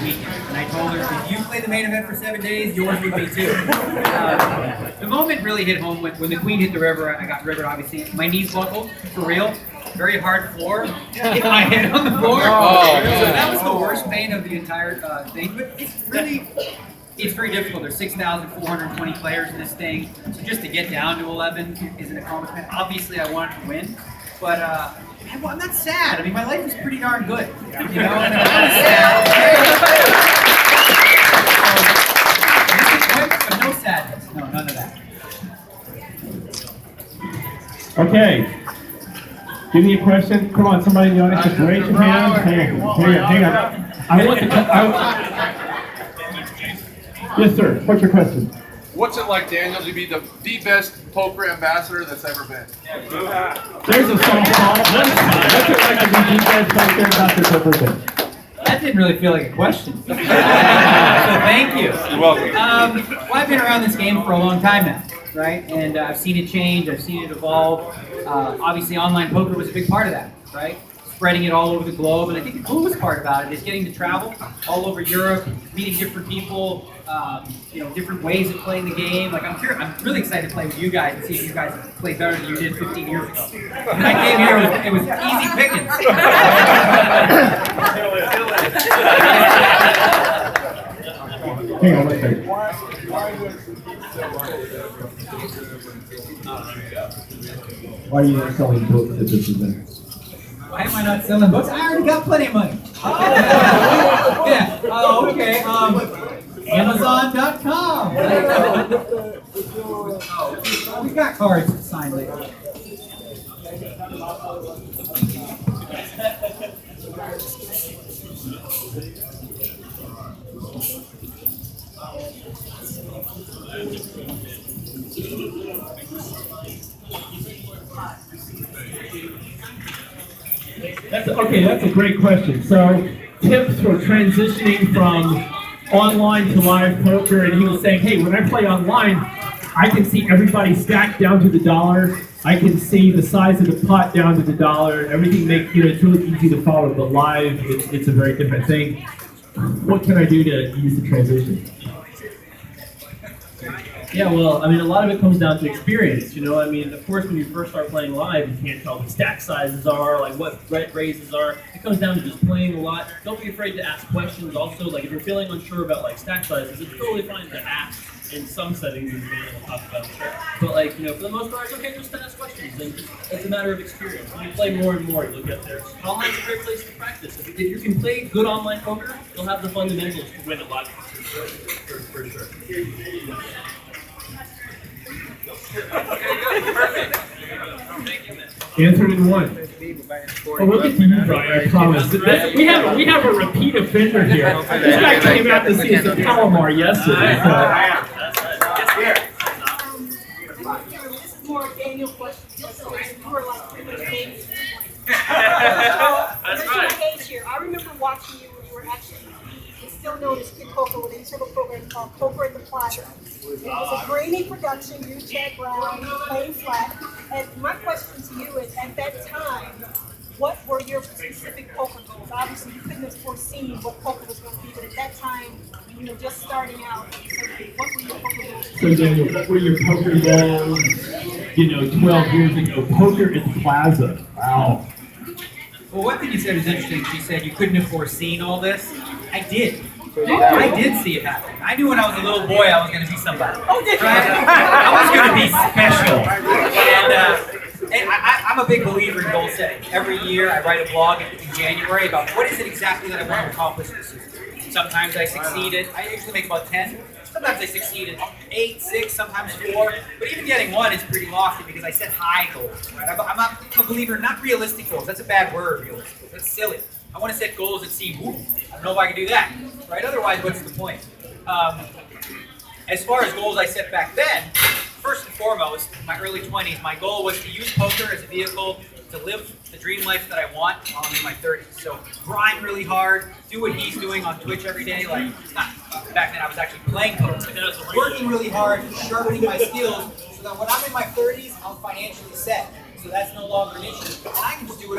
weekend. And I told her, if you play the main event for 7 days, yours would be too. The moment really hit home when the queen hit the river. I got rivered, obviously. My knees buckled, for real. Very hard floor. Hit my head on the floor. So that was the worst pain of the entire thing. But it's very difficult. There's 6,420 players in this thing. So just to get down to 11 is an accomplishment. Obviously, I wanted to win. But I'm not sad. I mean, my life is pretty darn good. You know, and I'm not sad. But no sadness. No, none of that. Okay. Give me a question. Come on, somebody in the audience, just raise your hand. Hang on. I want to. Yes, sir. What's your question? What's it like, Daniel, to be the best poker ambassador that's ever been? There's a softball. What's it like to be the best poker ambassador that's ever been? That didn't really feel like a question. So thank you. You're welcome. Well, I've been around this game for a long time now, right? And I've seen it change. I've seen it evolve. Obviously, online poker was a big part of that, right? Spreading it all over the globe. And I think the coolest part about it is getting to travel all over Europe, meeting different people, different ways of playing the game. Like I'm really excited to play with you guys and see if you guys play better than you did 15 years ago. When I came here, it was easy pickings. Hang on, let's see. Why are you not selling books at this event? Why am I not selling books? I already got plenty of money. Yeah. Oh, okay. Amazon.com. We got cards signed later. That's a great question. So, tips for transitioning from online to live poker, and he was saying, hey, when I play online, I can see everybody stacked down to the dollar. I can see the size of the pot down to the dollar. Everything it's really easy to follow, but live, it's a very different thing. What can I do to use the transition? Yeah, well, I mean, a lot of it comes down to experience, you know? I mean, of course, when you first start playing live, you can't tell what stack sizes are, like what raises are. It comes down to just playing a lot. Don't be afraid to ask questions. Also, like, if you're feeling unsure about, like, stack sizes, it's totally fine to ask in some settings, as we'll talk about. But, like, for the most part, it's okay just to ask questions. And it's a matter of experience. When you play more and more, you'll get there. Online's a great place to practice. If you can play good online poker, you'll have the fundamentals to win a lot for sure. Okay, good, perfect. Thank you, man. Answered in one. We'll get to you, Brian, I promise. We have a repeat offender here. This guy came out to see us at Palomar yesterday. This is more a Daniel question. You were like pretty much famous. That's right. I remember watching you when you were actually still known as Kid Poker with a internal program called Poker at the Plaza. It was a grainy production, you Chad Brown, playing flat. And my question to you is, at that time, what were your specific poker goals? Obviously, you couldn't have foreseen what poker was going to be, but at that time, when you were just starting out, what were your poker goals? So Daniel, what were your poker goals, 12 years ago? Poker at the Plaza. Wow. Well, one thing you said was interesting. She said you couldn't have foreseen all this. I did. I did see it happen. I knew when I was a little boy I was going to be somebody. Oh, did you? Right? I was going to be special. And I'm a big believer in goal setting. Every year I write a blog in January about what is it exactly that I want to accomplish this year. Sometimes I succeed at, I usually make about 10. Sometimes I succeed at 8, 6, sometimes 4. But even getting 1 is pretty lofty because I set high goals. Right? I'm a believer in not realistic goals. That's a bad word, realistic. That's silly. I want to set goals and see, I don't know if I can do that. Right? Otherwise, what's the point? As far as goals I set back then, first and foremost, in my early 20s, my goal was to use poker as a vehicle to live the dream life that I want while I'm in my 30s. So grind really hard, do what he's doing on Twitch every day. Like, back then I was actually playing poker. Working really hard, sharpening my skills, so that when I'm in my 30s, I'm financially set. So that's no longer an issue. And I can just do whatever